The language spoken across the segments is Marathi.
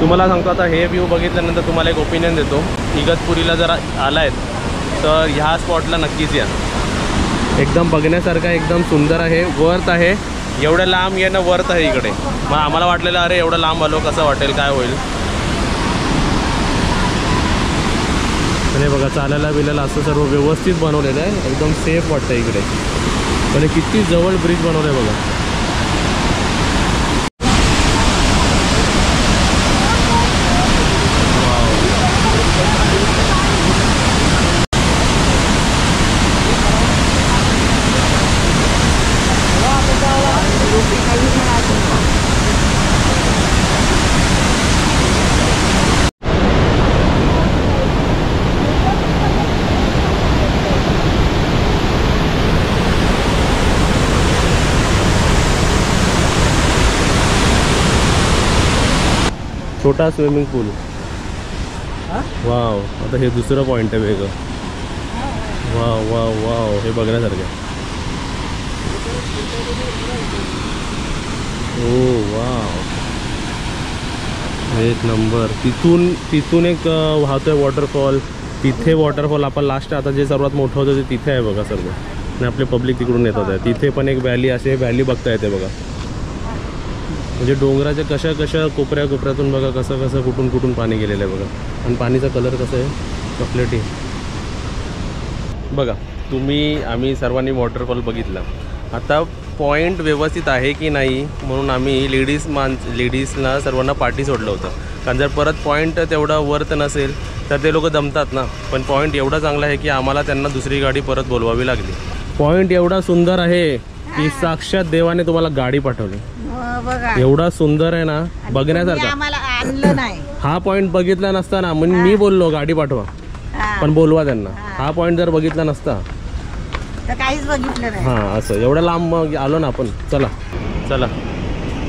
तुम्हाला सांगतो आता हे व्ह्यू बघितल्यानंतर तुम्हाला एक ओपिनियन देतो. इगतपुरीला जर आलायत तर ह्या स्पॉटला नक्कीच या. एकदम बघण्यासारखं एकदम सुंदर आहे, वर्थ आहे. एवढं लांब येणं वर्थ आहे इकडे. मग आम्हाला वाटलेलं अरे एवढं लांब आलो कसं वाटेल काय होईल. आणि बघा चालायला बिलायला असं सर्व व्यवस्थित बनवलेलं आहे. एकदम सेफ वाटतं इकडे. म्हणजे किती जवळ ब्रिज बनवलं आहे बघा. छोटा स्विमिंग पूल. वाव. आता हे दुसरं पॉईंट आहे वेगळं. Wow wow wow. हे बघण्यासारखं आहे. ओ वाव. एक नंबर. तिथून एक वाहतोय वॉटरफॉल. तिथे वॉटरफॉल आपण लास्ट आता जे सर्वात मोठं होतं ते तिथे आहे बघा सर्व. आणि आपले पब्लिक तिकडून येतात आहे. तिथे पण एक व्हॅली असे व्हॅली बघता येते बघा. म्हणजे डोंगराच्या कशा कोपऱ्यातून बघा कसं कुठून पाणी गेलेलं आहे बघा. आणि पाणीचा कलर कसं आहे चॉकलेटी बघा. आम्ही सर्वांनी वॉटरफॉल बघितला. आता पॉईंट व्यवस्थित आहे की नाही म्हणून आम्ही लेडीजला सर्वांना पाठी सोडलं होतं. कारण जर परत पॉईंट तेवढा वर्थ नसेल तर ते लोक दमतात ना. पण पॉईंट एवढा चांगला आहे की आम्हाला त्यांना दुसरी गाडी परत बोलवावी लागली. पॉईंट एवढा सुंदर आहे की साक्षात देवाने तुम्हाला गाडी पाठवली. एवढा सुंदर आहे ना बघण्यासारखा. हा पॉईंट बघितला नसता ना म्हणून मी बोललो गाडी पाठवा पण बोलवा त्यांना. हा पॉईंट जर बघितला नसता तर काहीच बघितलं नाही. हां असं एवढं लांब मग आलो ना आपण. चला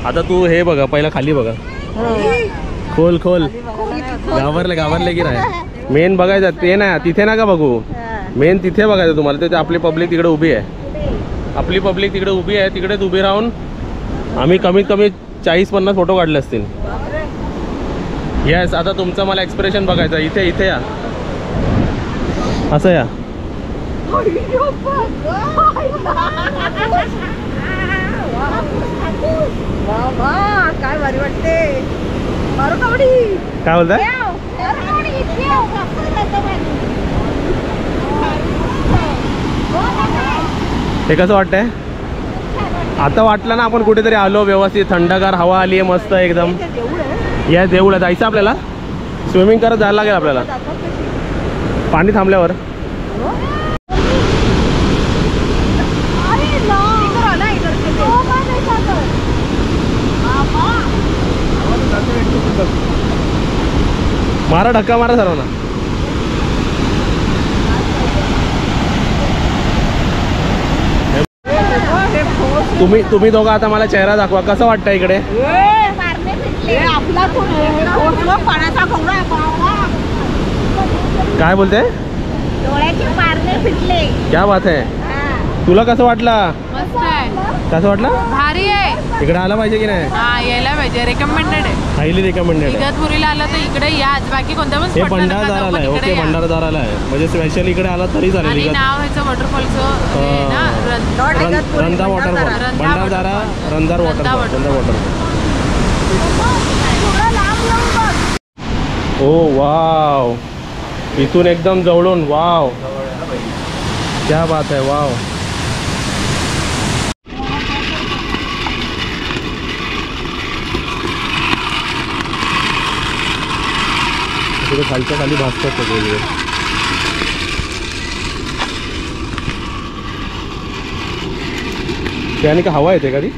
आता तू हे बघा पहिला खाली बघा. खोल घाबरले की नाही. मेन बघायचं ते नाही तिथे ना का बघू. मेन तिथे बघायचं तुम्हाला. ते आपली पब्लिक तिकडे उभी आहे. तिकडेच उभी राहून आम्ही कमीत कमी 40-50 फोटो काढले असतील. येस. आता तुमचं मला एक्सप्रेशन बघायचं. इथे या असं या. काय भारी वाटते. काय बोलताय. हे कसं वाटतंय. आता वाटलं ना आपण कुठेतरी आलो. व्यवस्थित थंडगार हवा आली आहे मस्त एकदम. या देऊळला जायचं आपल्याला. स्विमिंग करत जायला लागेल आपल्याला पाणी थांबल्यावर. मारा धक्का मारा सर्वांना. तुम्ही दोघं आता मला चेहरा दाखवा. कसं वाटतं इकडे. काय बोलते. क्या बात आहे. तुला कसं वाटलं. कसं वाटलं. भारी आहे. इकडे आला पाहिजे की नाही. यायला पाहिजे. रेकमेंडेड आहे. Highly recommended. इगतपुरीला आलं तर इकडे या. बाकी कोणत्या पण हे भंडारदाराला आहे. ओके भंडारदाराला आहे. म्हणजे स्पेशल इकडे आला तरी चालेल. नाव ह्याचं वॉटरफॉलचं रंधा वॉटरफॉल. भंडारदारा रंधार वॉटरफॉल. ओ वाव. इथून एकदम जवळून. वाव क्या बात आहे. वाव. खालच्या खाली भासतात सगळे. त्याने का हवा येते का ती.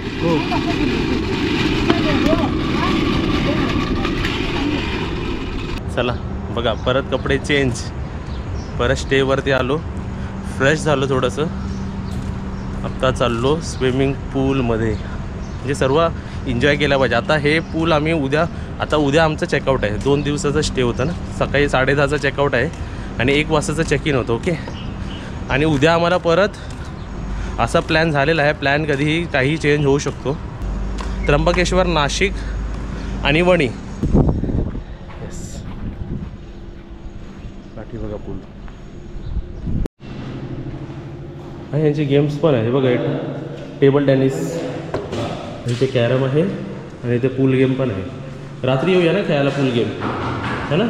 चला बघा परत कपडे चेंज. परत स्टेवरती आलो. फ्रेश झालो थोडंसं. आत्ता चाललो स्विमिंग पूलमध्ये. म्हणजे सर्व एन्जॉय केला पाहिजे. आता हे पूल आम्ही उद्या आमचं चेकआउट आहे. 2 दिवसाचा स्टे होतं ना. सकाळी 10:30चा चेकआउट आहे आणि 1 वाजताचं चेक इन होतं. ओके. आणि उद्या आम्हाला परत असा प्लॅन झालेला आहे. प्लॅन कधीही काही चेंज होऊ शकतो. त्र्यंबकेश्वर, नाशिक आणि वणी बघा पूल आहे. यांचे गेम्स पण आहे बघा. टेबल टेनिस, इथे कॅरम आहे आणि इथे पूल गेम पण आहे. रात्री येऊया ना खेळायला पूल गेम है ना,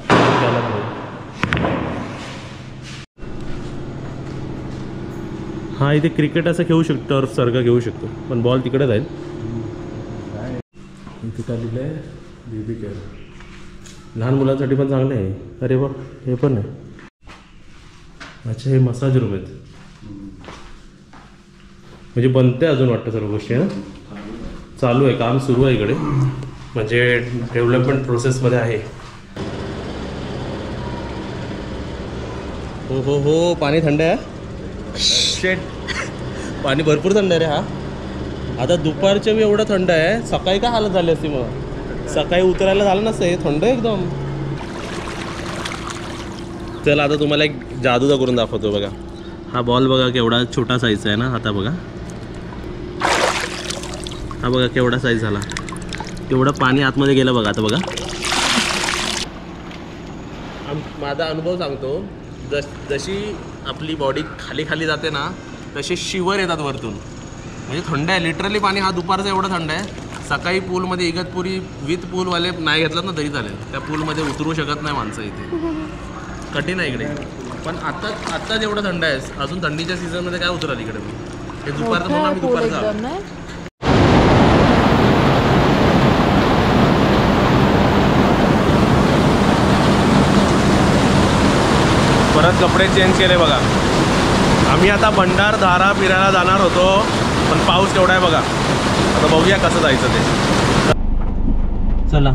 खेळायला पाहिजे. हा इथे क्रिकेट असं खेळू शकतो, टर्फ सारखं घेऊ शकतो, पण बॉल तिकडे जाईल. इथे काय लिहिलं आहे, बेबी केअर, लहान मुलांसाठी पण चांगलं आहे. अरे वा, हे पण आहे. अच्छा, हे मसाज रूम आहेत, म्हणजे बनते अजून वाटतं सर्व गोष्टी आहे ना. चालू आहे, काम सुरू आहे इकडे, म्हणजे डेव्हलपमेंट प्रोसेसमध्ये आहे. हो हो हो, पाणी थंड आहे. शेट, पाणी भरपूर थंड आहे रे. हा आता दुपारच्या वेळी एवढं थंड आहे, सकाळी काय हालत झाली असती, मग सकाळी उतरायला झालं नसतं. हे थंड आहे एकदम. चला आता तुम्हाला एक जादूचा करून दाखवतो बघा. हा बॉल बघा केवढा छोटा साईजचा आहे ना. आता बघा, हा बघा केवढा साईज झाला, केवढं पाणी आतमध्ये गेलं बघा. आता बघा, माझा अनुभव सांगतो, जशी आपली बॉडी खाली खाली जाते ना, तसे शिवर येतात वरतून. म्हणजे थंड आहे लिटरली पाणी. हा दुपारचा एवढं थंड आहे. सकाळी पूलमध्ये इगतपुरी विथ पूलवाले नाही घेतलात ना तरी चालेल, त्या पूलमध्ये उतरू शकत नाही माणसं. इथे कठीण आहे इकडे. पण आत्ताच एवढं थंड आहे, अजून थंडीच्या सीझनमध्ये काय उतराल इकडे मी. हे दुपारचं म्हणून आम्ही दुपारचा. परत कपडे चेंज केले बघा. आम्ही आता भंडारधारा फिरायला जाणार होतो, पण पाऊस केवढा आहे बघा. आता बघूया कसं जायचं ते. चला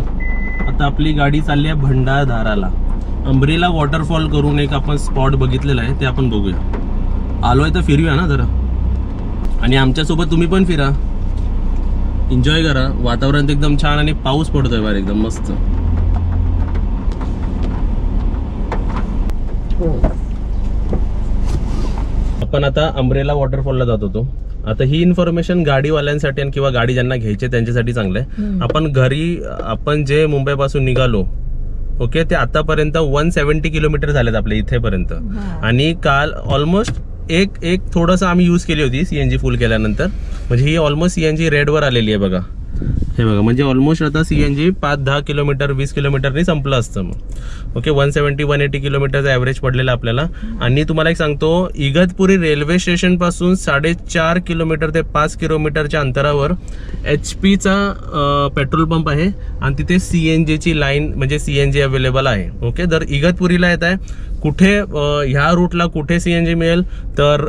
आता आपली गाडी चालली आहे भंडारधाराला. अंब्रेला वॉटरफॉल करून एक आपण स्पॉट बघितलेला आहे, ते आपण बघूया. आलोय तर फिरूया ना जरा, आणि आमच्यासोबत तुम्ही पण फिरा, एन्जॉय करा. वातावरण एकदम छान आणि पाऊस पडतोय बाहेर एकदम मस्त. आपण आता अंब्रेला वॉटरफॉलला जात होतो. आता ही इन्फॉर्मेशन गाडीवाल्यांसाठी आणि किंवा गाडी ज्यांना घ्यायची त्यांच्यासाठी चांगलं आहे. आपण जे मुंबईपासून निघालो, ओके, ते आतापर्यंत 170 किलोमीटर झालेत आपल्या इथेपर्यंत. आणि काल ऑलमोस्ट एक थोडंसं आम्ही यूज केली होती सीएनजी फुल केल्यानंतर. म्हणजे ही ऑलमोस्ट सीएनजी रेडवर आलेली आहे बघा. हे बघा, म्हणजे ऑलमोस्ट आता सीएनजी 5-10 किलोमीटर 20 किलोमीटरनी संपलं असतं मग. ओके, 170-180 किलोमीटरचा ॲव्हरेज पडलेला आपल्याला. आणि तुम्हाला एक सांगतो, इगतपुरी रेल्वे स्टेशन पासून 4.5 किलोमीटर ते 5 किलोमीटरच्या अंतरावर HP चा पेट्रोल पंप आहे, आणि तिथे सीएनजीची लाईन म्हणजे सीएनजी अवेलेबल आहे. ओके, जर इगतपुरीला येत आहे, कुठे ह्या रूटला कुठे सीएनजी मिळेल तर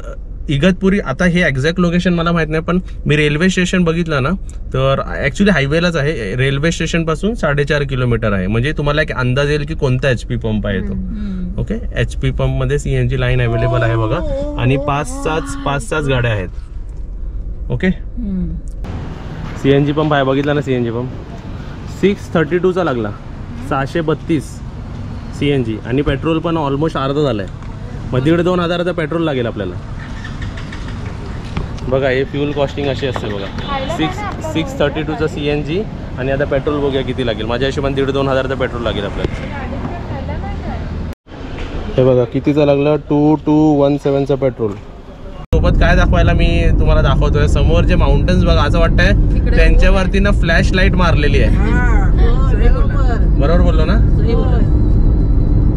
इगतपुरी. आता हे एक्झॅक्ट लोकेशन मला माहित नाही, पण मी रेल्वे स्टेशन बघितलं ना, तर ऍक्च्युली हायवेलाच आहे. रेल्वे स्टेशन पासून 4.5 किलोमीटर आहे. म्हणजे तुम्हाला एक अंदाज येईल की कोणता HP पंप आहे तो. ओके, HP पंप मध्ये सीएनजी लाईन अवेलेबल आहे बघा, आणि 5-6 गाड्या आहेत. ओके, सीएनजी पंप आहे, बघितला ना सीएनजी पंप. 632चा लागला, 632 सीएनजी, आणि पेट्रोल पण ऑलमोस्ट अर्धा झालाय. मग 1,500-2,000चा पेट्रोल लागेल आपल्याला बघा. हे फ्यूल कॉस्टिंग अशी असते बघा. 632चा सीएनजी, आणि आता पेट्रोल बघूया किती लागेल. माझ्या हिशोबाने 1,500-2,000चा पेट्रोल लागेल आपल्याला. हे बघा कितीचा लागला, 2217चा पेट्रोल. सोबत काय दाखवायला मी तुम्हाला दाखवतोय, समोर जे माउंटन्स बघा, असं वाटतंय त्यांच्यावरती ना फ्लॅश लाईट मारलेली आहे. बरोबर बोललो ना.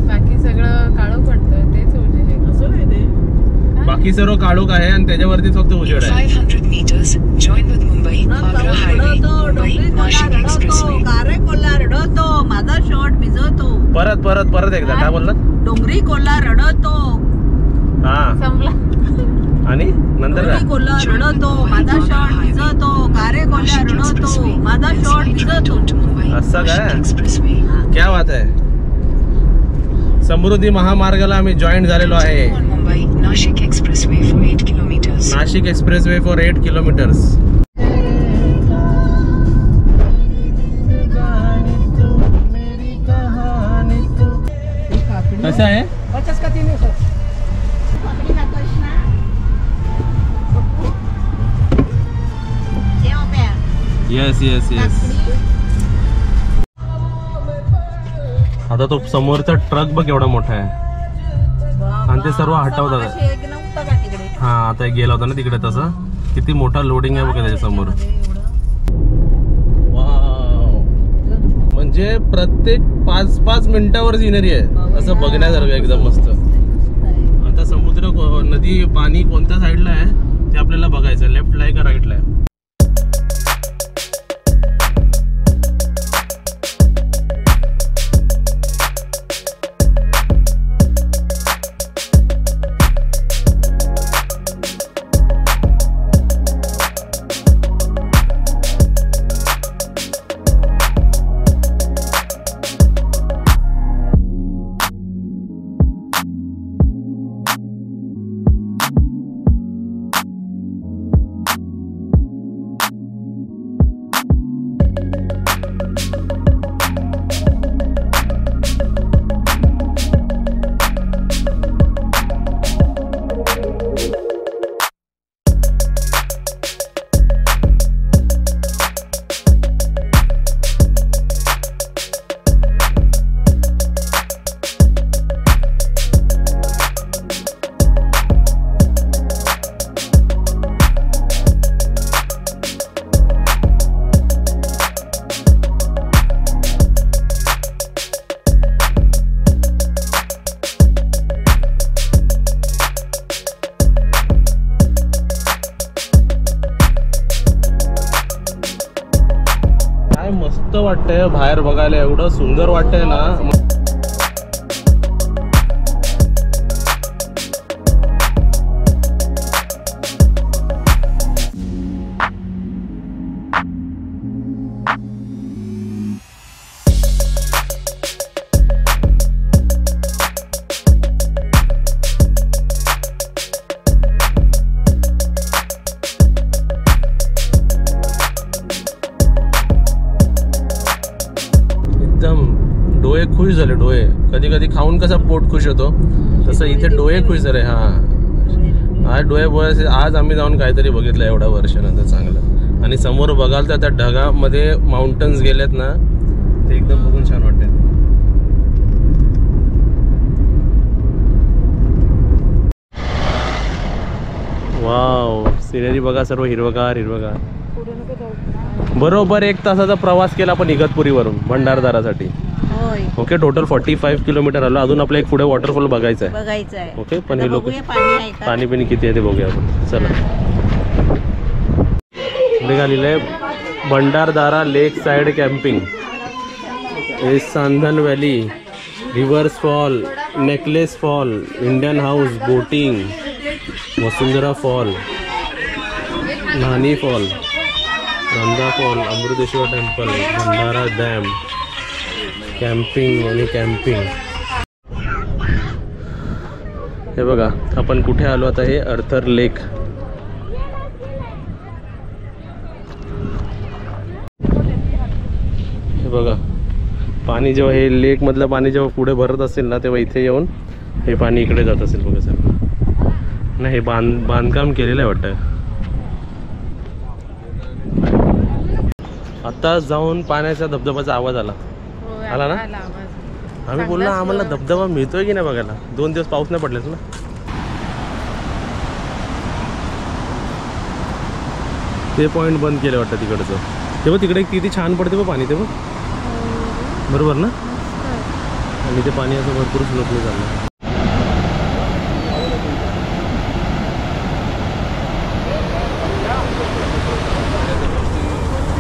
बाकी सगळं काळं पडतं, तेच असं नाही ते. बाकी सर्व काळोख आहे आणि त्याच्यावरती फक्त उजेड आहे. 500 meters join with Mumbai Agra highway Mumbai Nashik expressway. कारे कोल्हा रडतो, माझा शॉट भिजवतो. परत एकदा काय बोललात. डोंगरी कोल्हा रडतो. हा, संपला. आणि नंतर डोंगरी कोल्हा रडतो, माझा शॉट भिजवतो. कारे कोल्हा रडतो, माझा शॉट भिजवतो. असं काय, क्या बात आहे. समृद्धी महामार्गाला आम्ही जॉईन झालेलो आहे. Mumbai Nashik expressway for 8 kilometers. Nashik expressway for 8 kilometres. कसं आहे. येस. आता तो समोरचा ट्रक बघ एवढा मोठा आहे आणि ते सर्व हटवतात. हा आता गेला होता ना तिकडे, तसं किती मोठा लोडिंग आहे बघा त्याच्या समोर. वाव, म्हणजे प्रत्येक 5-5 मिनिटावर सिनरी आहे, असं बघण्यासारखं एकदम मस्त. आता समुद्र नदी पाणी कोणत्या साईडला आहे ते आपल्याला बघायचं, लेफ्टला आहे का राईटला आहे. मस्त वाटतंय बाहेर बघायला, एवढं सुंदर वाटतंय ना. डोळे खुश झाले, डोळे. कधी कधी खाऊन कसा पोट खुश होतो तसं इथे डोळे खुश झाले. हा आज डोळे बोलायचे, आज आम्ही जाऊन काहीतरी बघितलं एवढ्या वर्षानंतर चांगलं. आणि समोर बघाल तर त्या ढगामध्ये माउंटन्स गेलेत ना, ते एकदम बघून छान वाटते. वाव, सिनरी बघा, सर्व हिरवगार हिरवगार. बरोबर 1 तासाचा प्रवास केला आपण इगतपुरीवरून भंडारदरासाठी. ओके, टोटल 45 किलोमीटर आलो. अजून आपला एक पुढे वॉटरफॉल बघायचा आहे. ओके, पण हे लोक पाणी पिणी किती आहे ते बघूया आपण. चला, निघालेलं आहे भंडारदारा लेक साइड कॅम्पिंग. हे Sandhan valley, reverse fall, necklace fall, Indian house, boating, Vasundhara fall, Nani fall, Nanda fall, Amruteshwar temple, Bhandara dam, camping आणि कॅम्पिंग. हे बघा आपण कुठे आलो आता. हे अर्थर लेक. हे बघा पाणी जेव्हा हे लेक मधलं पाणी जेव्हा पुढे भरत असेल ना, तेव्हा इथे येऊन हे पाणी इकडे जात असेल बघा सर. नाही, हे बांधकाम केलेलं आहे वाटतं. आता जाऊन पाण्याचा धबधबाचा आवाज आला ना. आम्ही बोललो आम्हाला धबधबा मिळतोय की नाही बघायला. 2 दिवस पाऊस नाही पडलेच ना. ते पॉइंट बंद केलं वाटतं तिकडचं. तेव्हा तिकडे किती छान पडते बघ पाणी तेव्हा, बरोबर ना. आणि ते पाणी असं भरपूर स्लोपने चाललं.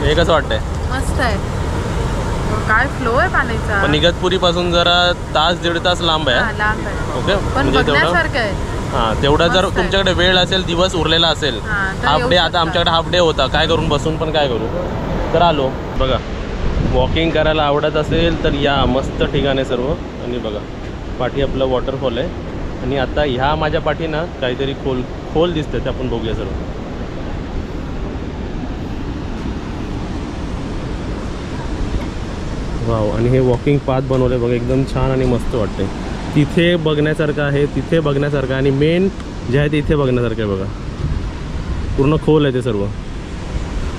हे कसं वाटतंय? मस्त आहे. काय फ्लो आहे पाण्याचा. पण इगतपुरी पासून जरा 1-1.5 तास लांब आहे. लांब आहे ओके, पण म्हणजे बघण्यासारखं आहे. हां, तेवढा जर तुमच्याकडे वेळ असेल, दिवस उरलेला असेल, हाफ डे. आता आमच्याकडे हाफ डे होता, काय करून बसून पण काय करू, तर आलो. बघा, वॉकिंग करायला आवडत असेल तर या, मस्त ठिकाण आहे सर्व. आणि बघा पाठी आपलं वॉटरफॉल आहे. आणि आता ह्या माझ्या पाठी ना काहीतरी खोल दिसतं, ते आपण बघूया सर्व. वाव, आणि हे वॉकिंग पाथ बनवले बघा, एकदम छान आणि मस्त वाटते. तिथे बघण्यासारखं आहे, तिथे बघण्यासारखं, आणि मेन जे आहे ते इथे बघण्यासारखं आहे बघा. पूर्ण खोल आहे ते सर्व.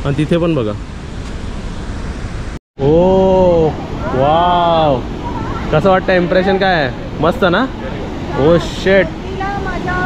आणि तिथे पण बघा. ओ वाव, कसं वाटतं इम्प्रेशन काय आहे? मस्त ना? ओ शेट. तिला माझ्या